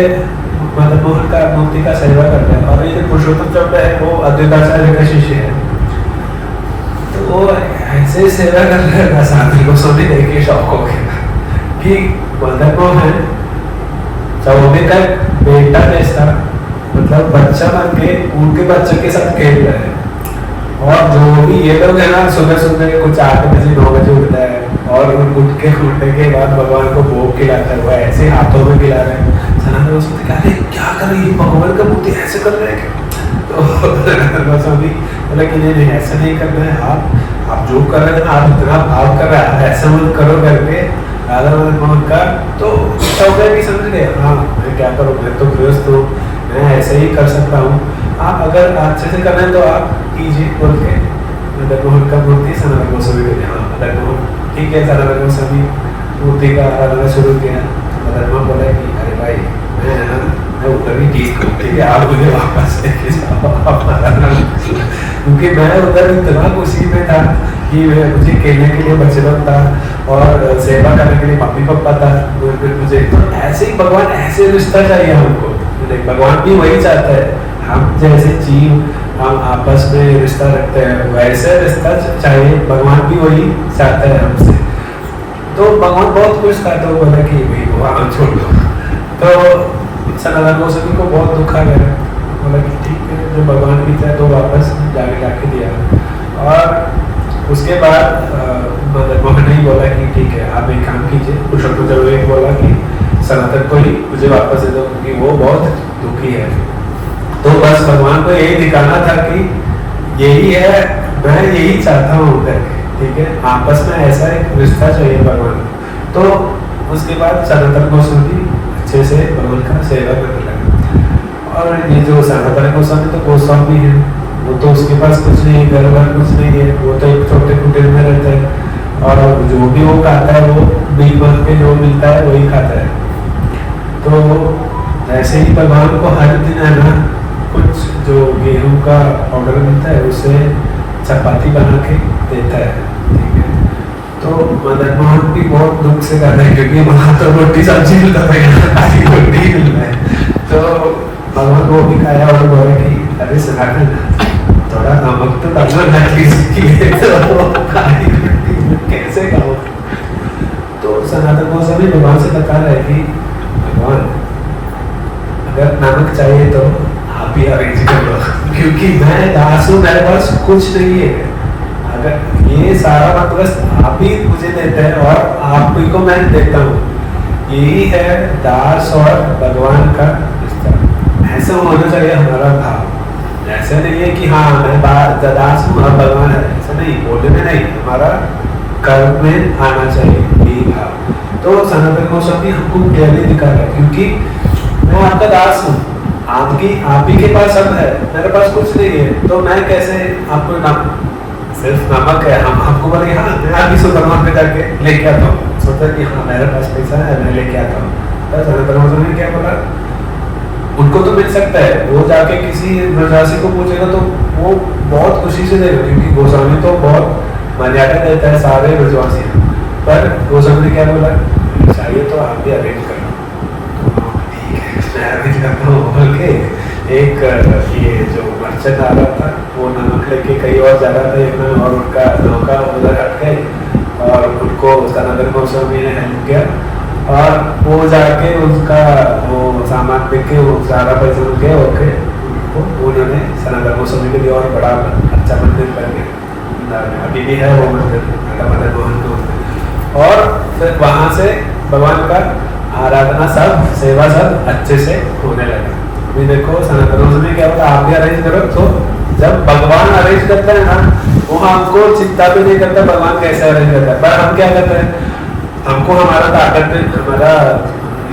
मदन मोहन का मूर्ति का सेवा करते हैं, और ये जो पुरुषोत्तम चौबे है वो अद्वैताचार्य का शिष्य है। तो वो ऐसे सेवा कर रहे हैं, साथी गोस्वामी देख के शौक हो गया कि मदन मोहन चौबे का बेटा जैसा, मतलब बच्चा बन के उनके बच्चे के साथ खेल रहे हैं। और जो भी ये लोग है ना, सुबह सुबह कुछ 8 बजे 9 बजे उठता है और उठने के बाद भगवान को भोग खिलाता है, वो ऐसे हाथों में खिला रहे हैं। सनातन गोस्वामी कहते हैं क्या कर रही है, भगवान का मूर्ति ऐसे कर रहे हैं। तो सनातन गोस्वामी बोला कि नहीं ऐसा नहीं करना है, आप जो कर रहे हैं ना, आप इतना भाव कर रहे हैं, आप ऐसा मत करो करके राधा मदन मोहन का। तो चौबे भी समझ गए, हाँ मैं क्या करूँ, मैं तो गृहस्थ हूँ, मैं ऐसे ही कर सकता हूँ, आप अगर अच्छे से कर रहे हैं तो आप कीजिए बोल के मदन मोहन का मूर्ति सनातन गोस्वामी को दिया। मदन मोहन ठीक है, सनातन गोस्वामी मूर्ति का आराधना शुरू किया। मदन मोहन बोला कि अरे भाई मैं उधर ही ठीक हूँ, ठीक है, आप मुझे वापस लेके जाओ क्योंकि मैं उधर इतना खुशी में था कि मुझे खेलने के लिए बच्चे लोग था और सेवा करने के लिए मम्मी पापा था मुझे। तो ऐसे ही भगवान, ऐसे रिश्ता चाहिए हमको। भगवान भी वही चाहता है, हम जैसे जीव हम आपस में रिश्ता रखते हैं वैसे रिश्ता चाहिए, भगवान भी वही चाहता है हमसे। तो भगवान बहुत खुश था, तो बोला कि भाई भगवान छोड़ दो। तो सनातन गोस्वामी को बहुत दुख आ गया, बोला कि ठीक है, जो भगवान की चाहे तो वापस जाके दिया। और उसके बाद मदन मोहन ने बोला कि ठीक है आप एक काम कीजिए, पुरुषोत्तम चौबे ने बोला कि सनातन को ही मुझे वापस दे दो क्योंकि वो बहुत दुखी है। तो बस भगवान को यही दिखाना था कि यही है, मैं यही चाहता हूँ करके, ठीक है, आपस में ऐसा एक रिश्ता चाहिए भगवान। तो उसके बाद सनातन गोस्वामी अच्छे से भगवान का सेवा करने लगा। और ये जो सनातन गोस्वामी तो गोस्वामी है, वो तो उसके पास कुछ नहीं, घर बार कुछ नहीं है, वो तो एक छोटे कुटीर में रहता है और जो भी वो खाता है वो बिल बन के जो मिलता है वही खाता है। तो ऐसे ही भगवान को हर दिन है ना कुछ जो गेहूं का पाउडर मिलता है उससे चपाती बना के देता है, ठीक है। तो मदन मोहन भी बहुत दुख से कर रहे हैं क्योंकि वहाँ तो रोटी सब्जी मिलता है, खाली रोटी मिल रहा है। तो भगवान को भी खाया और बोला कि अरे सनातन थोड़ा नमक तो डालना कैसे खाओ। तो सनातन गोस्वामी भगवान से बता रहे कि भगवान अगर नमक चाहिए तो आप ही अरेंज कर लो क्योंकि मैं दास हूँ, मेरे पास कुछ नहीं है। अगर ये सारा मतलब आप ही मुझे देते हैं और आप ही को मैं देता हूँ, यही है दास और भगवान का रिश्ता। ऐसा होना चाहिए हमारा भाव। ऐसा नहीं है कि हाँ मैं दास हूँ और भगवान है, ऐसा नहीं बोलने में नहीं, हमारा कर्म में आना चाहिए यही भाव। तो सनातन गोस्वामी हमको क्लियरली दिखा रहा है क्योंकि मैं आपका दास हूँ, आप ही के पास सब है, मेरे पास कुछ नहीं है, तो मैं कैसे आपको सिर्फ नमक है, हम आपको बोले हाँ मैं अभी सुधरमा पे जाके लेके आता हूँ, सोचा कि हाँ मेरे पास पैसा है मैं लेके आता हूँ। ने क्या बोला, उनको तो मिल सकता है, वो जाके किसी ब्रजवासी को पूछेगा तो वो बहुत खुशी से देगा, क्योंकि गोस्वामी तो बहुत मर्यादा देता है सारे ब्रजवासी, पर गोस्वामी ने क्या बोला, चाहिए तो आप भी अरेंज करना, मैं अरेंज करता हूँ बोल के एक ये जो मर्चेंट आ रहा था वो नमक लेके कहीं और जा रहा था एकदम, और उनका नौका उधर हट गए और उनको सनातन गोस्वामी ने हेल्प किया और वो जाके उसका वो सामान देख के वो सारा पैसा उनके ओके उन्होंने सनातन गोस्वामी के लिए और बड़ा अच्छा मंदिर कर दिया, अभी भी है वो मंदिर मदन मोहन का मंदिर। और फिर वहाँ से भगवान का आराधना सब सेवा सब अच्छे से होने लगा। अभी देखो सनातन गोस्वामी क्या बोला, आप भी अरेंज करो, तो जब भगवान अरेंज करते हैं ना वो हमको चिंता भी नहीं करता भगवान कैसे अरेंज करता है, पर हम क्या करते हैं, हमको हमारा ताकत में हमारा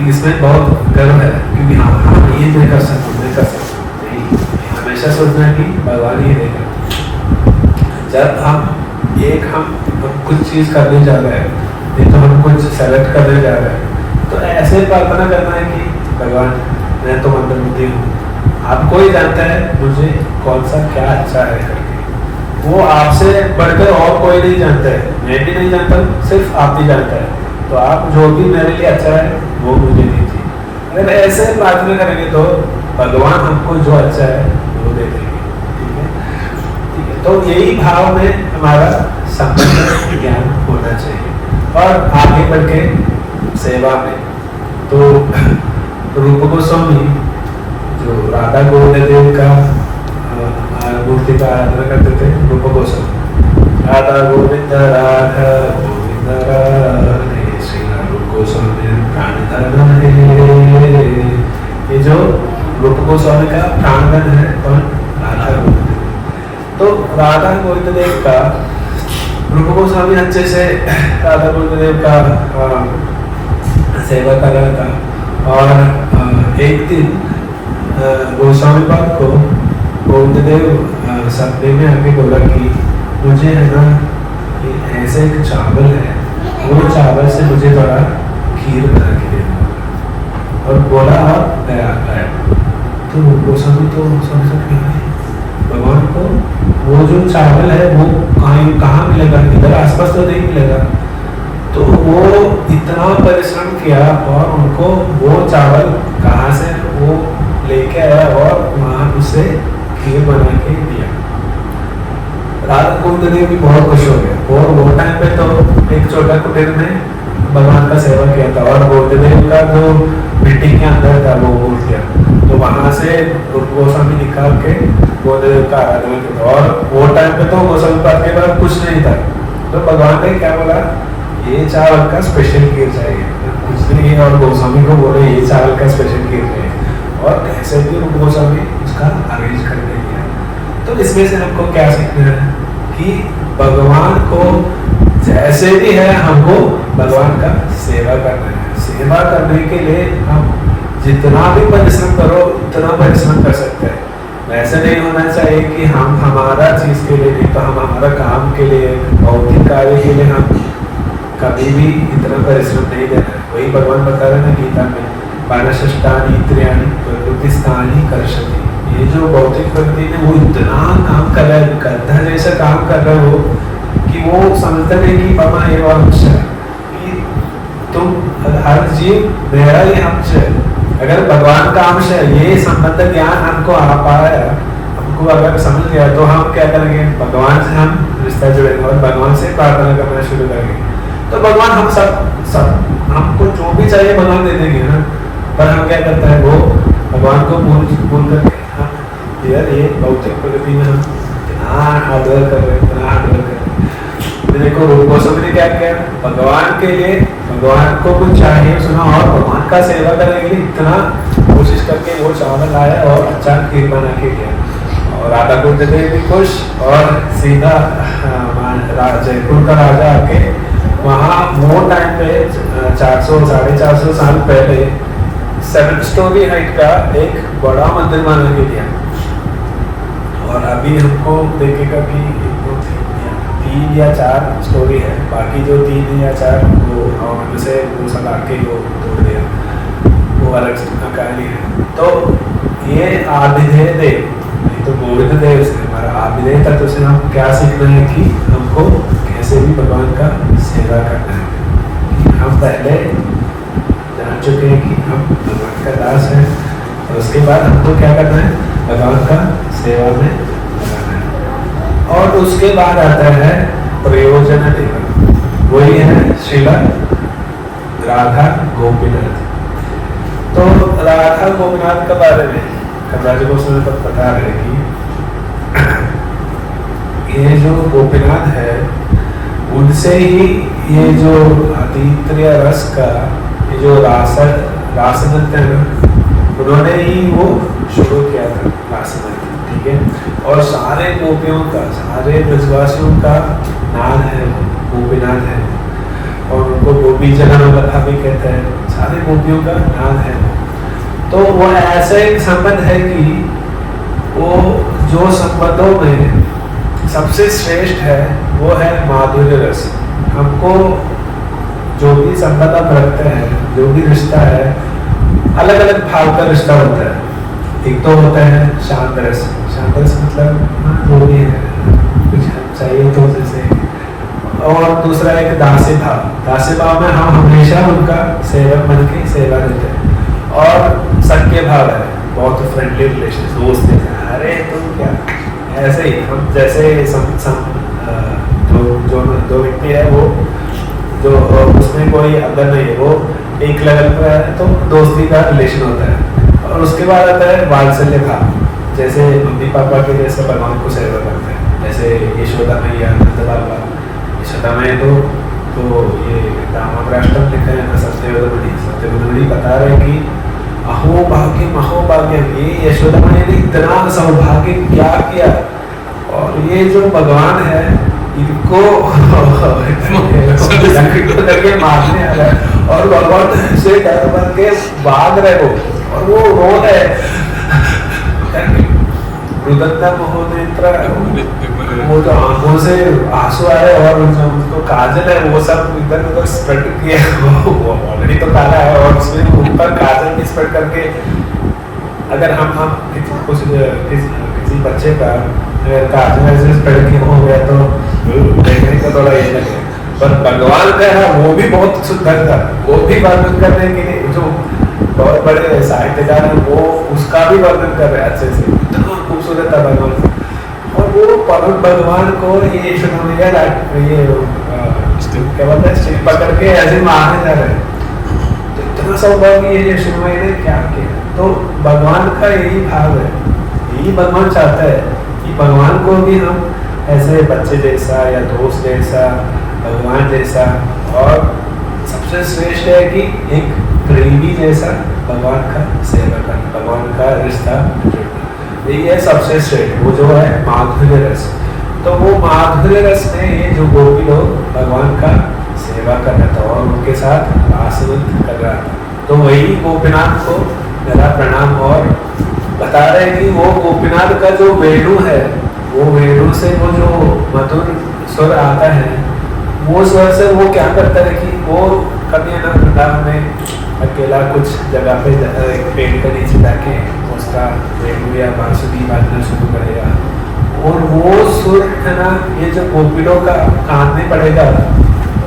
इसमें बहुत गर्व है, क्योंकि हाँ ये मैं कर सकता हूँ नहीं, हमेशा सोचना है कि भगवान ही देगा। जब हम कुछ चीज़ करने जा रहे हैं, नहीं तो हम कुछ सेलेक्ट करने जा रहे हैं, तो ऐसे प्रार्थना करना है कि भगवान मैं तो मंत्रमुग्ध हूँ, आपको ही जानता है मुझे कौन सा क्या अच्छा है करके, वो आपसे बढ़कर और कोई नहीं जानता है, मैं भी नहीं जानता हूँ, सिर्फ आप ही जानता है, तो आप जो भी मेरे लिए अच्छा है वो मुझे दीजिए। अगर ऐसे प्रार्थना करेंगे तो भगवान हमको जो अच्छा है वो दे देंगे, ठीक है ठीक है। तो यही भाव में हमारा संबंध ज्ञान होना चाहिए। और आगे बढ़ के सेवा में तो रूप गोस्वामी जो राधा गोविंद देव का मूर्ति का आराधना करते थे, रूप गोस्वामी राधा गोविंद राधा गोविंद राधे श्री रूप गोस्वामी प्राणधन है, ये जो रूप गोस्वामी का प्राणधन है और राधा गोविंद देव। तो राधा गोविंद देव का रूप गोस्वामी अच्छे से राधा गोविंद देव का सेवा कर रहा था। और एक दिन गोस्वामी पाद को गोविंद देव सपने में आके बोला कि मुझे है ना ऐसे एक चावल है, वो चावल से मुझे थोड़ा खीर बना के देना, और बोला आप गया है। तो गोस्वामी तो समझ भगवान को वो जो चावल है वो कहाँ मिलेगा, इधर आसपास तो नहीं मिलेगा। तो वो इतना परिश्रम किया और उनको वो चावल कहाँ से वो लेके आया और वहाँ उसे खीर बना के दिया। राधा गोविंद देव भी बहुत खुश हो गए, और वो टाइम पे तो एक छोटा कुटीर में भगवान का सेवा किया था, और गोविंद देव का जो मिट्टी के अंदर था वो भूल गया, तो वहां से गोस्वामी निकाल के गोविंद देव का आराधना किया। और वो टाइम पे तो गोस्वामी पाद के बाद कुछ नहीं था, तो भगवान ने क्या बोला, ये चावल का स्पेशल खीर चाहिए, कुछ नहीं है, और गोस्वामी को बोले ये चावल का स्पेशल खीर चाहिए, और कैसे भी गोस्वामी उसका अरेंज कर दिया। तो इसमें से हमको क्या सीखना है कि भगवान को जैसे भी है हमको भगवान का सेवा करना है। सेवा करने के लिए हम जितना भी परिश्रम करो उतना परिश्रम कर सकते हैं। वैसे नहीं होना चाहिए कि हम हमारा चीज के लिए नहीं, तो हम हमारा काम के लिए भौतिक कार्य के लिए हम कभी भी इतना परिश्रम नहीं देना है। वही भगवान बता रहे हैं गीता में, पानशष्टानि इंद्रियाणि प्रकृतिस्थानि कर्षति। ये जो भौतिक प्रकृति में वो इतना काम कर रहा है, गधा जैसा काम कर रहा है वो, कि वो समझते नहीं कि पमा ये अंश है, कि तुम हर जीव मेरा ही अंश है। अगर भगवान का अंश है, ये संबंध ज्ञान हमको आ पाया, हमको अगर समझ गया, तो हम क्या करेंगे, भगवान से हम रिश्ता जुड़ेंगे और भगवान से प्रार्थना करना शुरू करेंगे। तो भगवान हम सब हमको जो भी चाहिए भगवान दे देंगे ना, पर हम क्या करते हैं, वो भगवान को भूल करके यार ये भौतिक प्रगति में हम इतना हार्डवर्क कर रहे हैं, इतना हार्डवर्क कर रहे हैं। देखो रूप गोस्वामी ने क्या किया, भगवान के लिए भगवान को कुछ चाहिए सुना, और भगवान का सेवा करने के लिए इतना कोशिश करके वो चावल लाया और अच्छा खीर बना के दिया। और राधा गोविंद देव भी खुश, और सीधा जयपुर का राजा आके वहाँ वो टाइम पे 400 450 साल पहले 7 स्टोरी हाइट का एक बड़ा मंदिर बना के दिया। और अभी हमको देखेगा कि 3 या 4 स्टोरी है, बाकी जो 3 या 4 वो हवा से वो सब आके वो तोड़ दिया, वो अलग कहानी है। तो ये आदिदेव देव, तो गोविंद देव से हमारा आदिदेव तत्व से हम क्या सीखना है कि हमको कैसे भी भगवान का सेवा करना है। हम पहले जान चुके हैं कि हम भगवान का दास हैं, और उसके बाद हमको क्या करना है, भगवान का सेवा में लगाना है। और उसके बाद आता है प्रयोजन देना, वही है श्रीला राधा गोपीनाथ। तो राधा गोपीनाथ के बारे में कविराज गोस्वामी को पता है कि ये जो गोपीनाथ है उनसे ही ये जो अतीन्द्रिय रस का ये जो रास नृत्य है ना, उन्होंने ही वो शुरू किया था रास नृत्य, ठीक है। और सारे गोपियों का, सारे ब्रजवासियों का नाम है गोपीनाथ है, और उनको गोपी जगन्नाथ भी कहते हैं, सारे गोपियों का नाम है। तो वो ऐसा एक संबंध है कि वो जो संबंधों में सबसे श्रेष्ठ है वो है माधुर्य रस। हमको जो भी संबंध हम रखते हैं, जो भी रिश्ता है, अलग अलग भाव का रिश्ता होता है। एक तो होता है शांत रस, शांत रस मतलब वो भी है कुछ चाहिए तो जैसे, और दूसरा एक दासी भाव, दासी भाव में हम हमेशा उनका सेवक बन के सेवा देते हैं। और सख्य भाव है, बहुत फ्रेंडली रिलेशन, दोस्त है, अरे तुम क्या, ऐसे ही हम जैसे जो व्यक्ति है वो जो उसमें कोई अंदर नहीं है, वो एक लेवल पर है तो दोस्ती का रिलेशन होता है। और उसके बाद आता है वात्सल्य भाव, जैसे मम्मी पापा के जैसे भगवान को सेवा करते हैं, जैसे यशोदा मैया, नंद बाबा, यशोदा मैया तो ये रामाष्टम लिखा है ना, सत्यवती बता रहे कि अहो भाग्य, ये यशोदा मैया ने इतना सौभाग्य क्या किया। और ये जो भगवान है इनको करके मारने आ रहा है, और भगवान से डर बन के भाग रहे हो, और वो रो रहे वो तो आंखों से आंसू आ रहे, और जो काजल है वो सब इधर उधर स्प्रेड किया, वो ऑलरेडी तो काला है, और उसमें ऊपर काजल भी स्प्रेड करके, अगर हम किसी बच्चे का काजल ऐसे स्प्रेड किया हो गया तो देखने को थोड़ा ये लगे, पर भगवान का है वो भी बहुत सुंदर था, वो भी वर्णन करने के लिए जो बहुत बड़े साहित्यकार है वो उसका भी वर्णन कर रहे हैं अच्छे से, इतना खूबसूरत था भगवान। और वो परम भगवान को ये क्या बोलते हैं, स्टिक पकड़ के ऐसे मारने जा रहे हैं, तो इतना सौभाग्य ये यशोदा ने क्या किया। तो भगवान का यही भाव है, यही भगवान चाहता है कि भगवान को भी हम ऐसे बच्चे जैसा या दोस्त जैसा, भगवान जैसा, और सबसे श्रेष्ठ है कि एक प्रेमी जैसा भगवान का सेवा करना, भगवान का रिश्ता जोड़ना, यही है सबसे श्रेष्ठ, वो जो है माधुर्य रस। तो वो माधुर्य रस में ये जो गोपी लोग भगवान का सेवा कर रहा था और उनके साथ आसनंद कर रहा था, तो वही गोपीनाथ को मेरा प्रणाम। और बता रहे कि वो गोपीनाथ का जो वेणु है, वो वेणु से वो जो मधुर स्वर आता है, वो स्वर से वो क्या करता है कि वो कभी ना वृंदावन में अकेला कुछ जगह पे पेड़ के नीचे जाके उसका वेणु या बांसुरी बाजना शुरू करेगा, और वो सुर है ना, ये जो गोपियों का कान में पड़ेगा,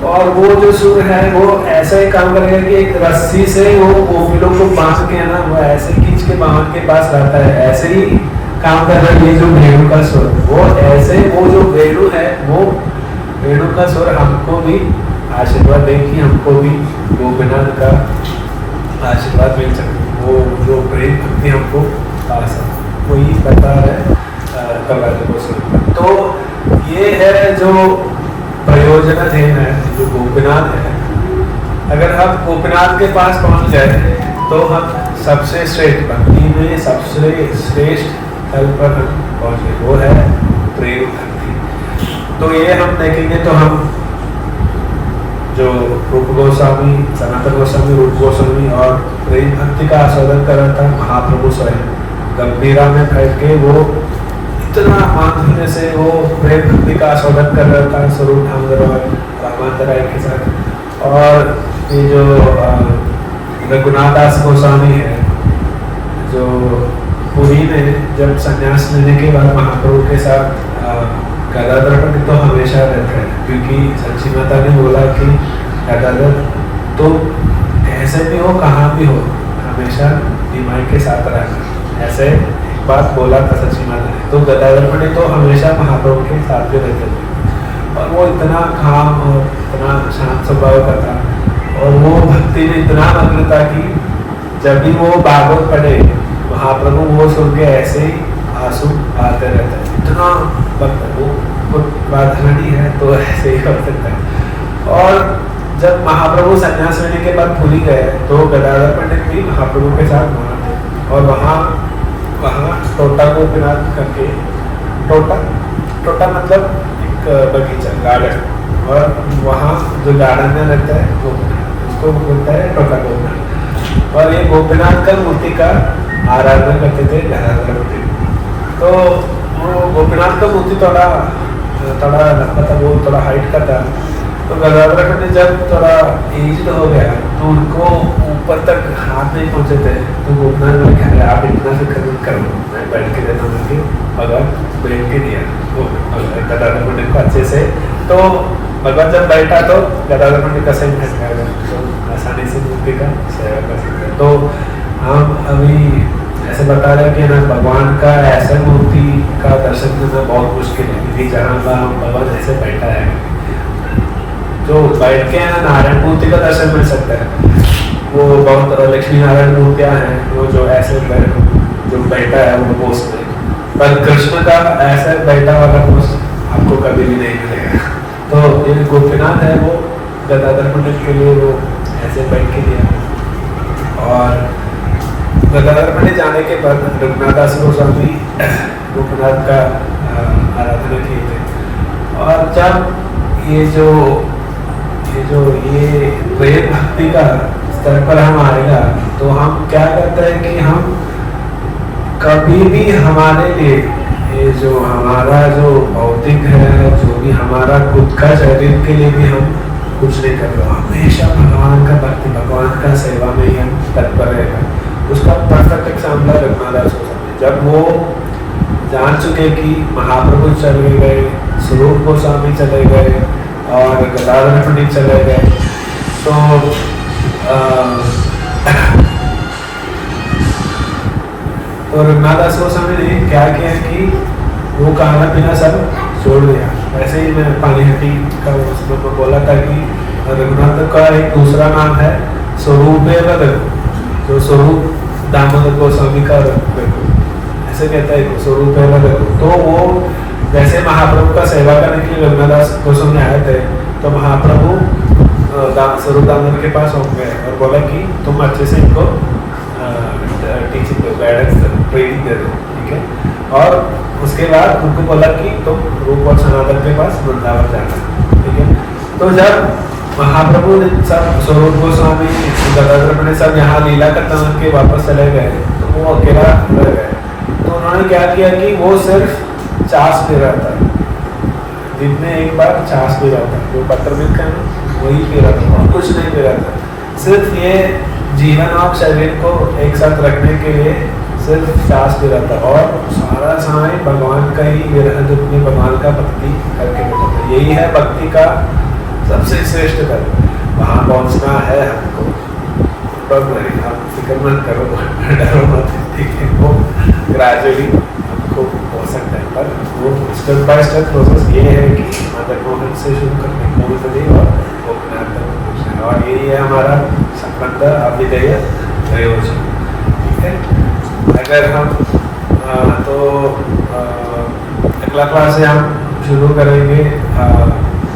और वो जो सुर है वो ऐसा ही काम करेगा कि एक रस्सी से वो गोपियों को बांध के है ना, वो ऐसे खींच के भगवान के पास लाता है, ऐसे ही काम कर रहा है ये जो वेणु का सुर। वो ऐसे वो जो वेणु है, वो वेणु का सुर हमको भी आशीर्वाद दे कि हमको भी गोपीनाथ का आशीर्वाद मिल सके, वो जो प्रेम भक्ति हमको पा सके, वही बता रहे कविराज गोस्वामी। तो ये है जो प्रयोजन है, जो गोपीनाथ है। अगर हम गोपीनाथ के पास पहुंच जाए तो हम सबसे श्रेष्ठ भक्ति में सबसे श्रेष्ठ तल पर हम पहुंच गए, वो है प्रेम भक्ति। तो ये हम देखेंगे तो हम जो रूप गोस्वामी, सनातन गोस्वामी, रूप गोस्वामी और प्रेम भक्ति का आस्वादन कर रहा था महाप्रभु स्वयं गंभीरा में बैठ के। वो इतना आनंद से वो प्रेम भक्ति का आस्वादन कर रहा था स्वरूप दामोदर और रामानंद राय के साथ। और ये जो रघुनाथ दास गोस्वामी है, जो पुरी में जब संन्यास लेने के बाद महाप्रभु के साथ गदाधर पंडित तो हमेशा रहते हैं, क्योंकि सच्ची माता ने बोला कि गदाधर तो कैसे भी हो, कहाँ भी हो, हमेशा निमाई के साथ रहना, ऐसे एक बात बोला था सच्ची माता ने। तो गदाधर पंडित तो हमेशा महाप्रभु के साथ भी रहते थे और वो इतना काम और इतना शांत स्वभाव का था और वो भक्ति में इतना मग्न था कि जब भी वो भागवत पढ़े महाप्रभु वो सुन के ऐसे ही आंसू आते रहते हैं। इतना वो राधारानी है तो ऐसे ही कर सकता है। और जब महाप्रभु संन्यास लेने के बाद पुरी गए तो गदाधर पंडित भी महाप्रभु के साथ वहाँ थे और वहाँ टोटा को बिना करके, टोटा मतलब एक बगीचा, गार्डन, और वहाँ जो गार्डन में रहता है वो उसको बोलता है टोटा गोपीनाथ। और ये गोपीनाथ का मूर्ति का आराधना करते थे गदाधर पंडित। तो वो गोपीनाथ का मूर्ति थोड़ा लंबा था, वो थोड़ा हाइट का था। तो गदाधर पंडित जब थोड़ा एज्ड हो गया तो उनको ऊपर तक हाथ नहीं पहुंचे थे। तो गोपीनाथ ने कहा आप इतना फिक्र मत करो, मैं बैठ के देता हूँ कि भगवान बैठ के दिया वो गदाधर पंडित को अच्छे से। तो भगवान जब बैठा तो गदाधर पंडित का सही बैठ गया, तो आसानी से मूर्ति का सेवा कर सकते। तो हम अभी ऐसे बता रहे हैं कि ना भगवान का ऐसा मूर्ति का दर्शन करना बहुत मुश्किल है, क्योंकि जहाँ भगवान ऐसे बैठा है, जो बैठ के ना नारायण मूर्ति का दर्शन मिल सकता है। वो बहुत लक्ष्मी नारायण मूर्तियाँ हैं वो जो ऐसे जो बैठा है वो पोस्ट में, पर कृष्ण का ऐसा बैठा वाला पोस्ट आपको कभी भी नहीं मिलेगा। तो ये गोपीनाथ है वो गदाधर पंडित के लिए वो ऐसे बैठ के दिया। और गदाधर पंडित जाने के बाद रघुनाथ दास गोस्वामी गोपीनाथ का आराधना किए थे। और जब ये प्रेम भक्ति का स्तर पर हम आएगा तो हम क्या करते हैं कि हम कभी भी हमारे लिए ये जो हमारा जो भौतिक है, जो भी हमारा खुद का शरीर के लिए भी हम कुछ नहीं कर रहे, हमेशा भगवान का भक्ति, भगवान का सेवा में ही हम तत्पर रहेगा। उसका परफेक्ट एग्जाम्पल रघुनाथ दास गोस्वामी, जब वो जान चुके कि महाप्रभु चले गए, स्वरूप गोस्वामी चले गए और गदाधर पंडित चले गए, तो रघुनाथ दास गोस्वामी ने क्या किया कि वो खाना पीना सब छोड़ दिया। ऐसे ही मैं पानीहट्टी का उसमें बोला था कि रघुनाथ का एक दूसरा नाम है स्वरूप, जो स्वरूप दामोदर गोस्वामी का ऐसे कहता है स्वरूप। तो वो जैसे महाप्रभु का सेवा करने के लिए रघुनाथ दास गोस्वामी आए थे तो महाप्रभु स्वरूप दामोदर के पास हो गए और बोला कि तुम अच्छे से इनको टीचिंग दो, गाइडेंस दो, ट्रेनिंग दे दो, ठीक है। और उसके बाद उनको बोला कि तुम रूप और सनातन के पास वृंदावन जाना, ठीक है। तो जब महाप्रभु ने सब स्वरूप गोस्वामी गदाधर पंडित सब यहाँ लीला करता के वापस चले गए तो वो अकेला रह गए। तो उन्होंने क्या किया कि वो सिर्फ चास पी रहा था, दिन में एक बार चास पी रहा था, जो बटरमिल्क है वही पी रहा था और कुछ नहीं पी रहा था। सिर्फ ये जीवन और शरीर को एक साथ रखने के लिए सिर्फ चास पी रहा था और सारा समय भगवान का ही विरह दुख में भगवान का भक्ति करके बैठा था। यही है भक्ति का सबसे श्रेष्ठ कर्म। वहाँ पहुँचना है हमको, पर आप फिक्र मत करो, डरो मत, ठीक है। वो ग्रेजुअली हमको हो सकता है, पर वो स्टेप बाय स्टेप प्रोसेस ये है कि मदर मोहन से शुरू करने मूलतरी और गोपीनाथ तक पहुँचना, और यही है हमारा संबंध अभिधेय प्रयोजन, ठीक है। अगर हम अगला क्लास से हम शुरू करेंगे।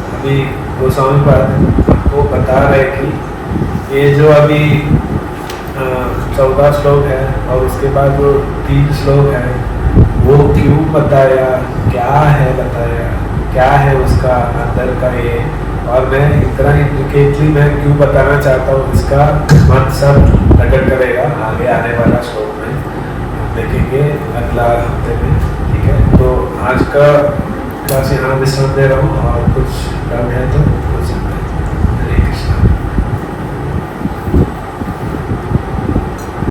अभी गोस्वामी पाद वो बता रहे कि ये जो अभी 14 श्लोक है और उसके बाद जो 3 श्लोक है वो क्यों बताया, क्या है बताया, क्या है उसका अंदर का ये, और मैं इतना इंट्रिकेटली मैं क्यों बताना चाहता हूँ इसका मत सब प्रकट करेगा आगे आने वाला शो में, हम देखेंगे अगला हफ्ते में। ठीक है, तो आज का क्लास यहाँ विश्राम दे रहा हूँ और कुछ काम है तो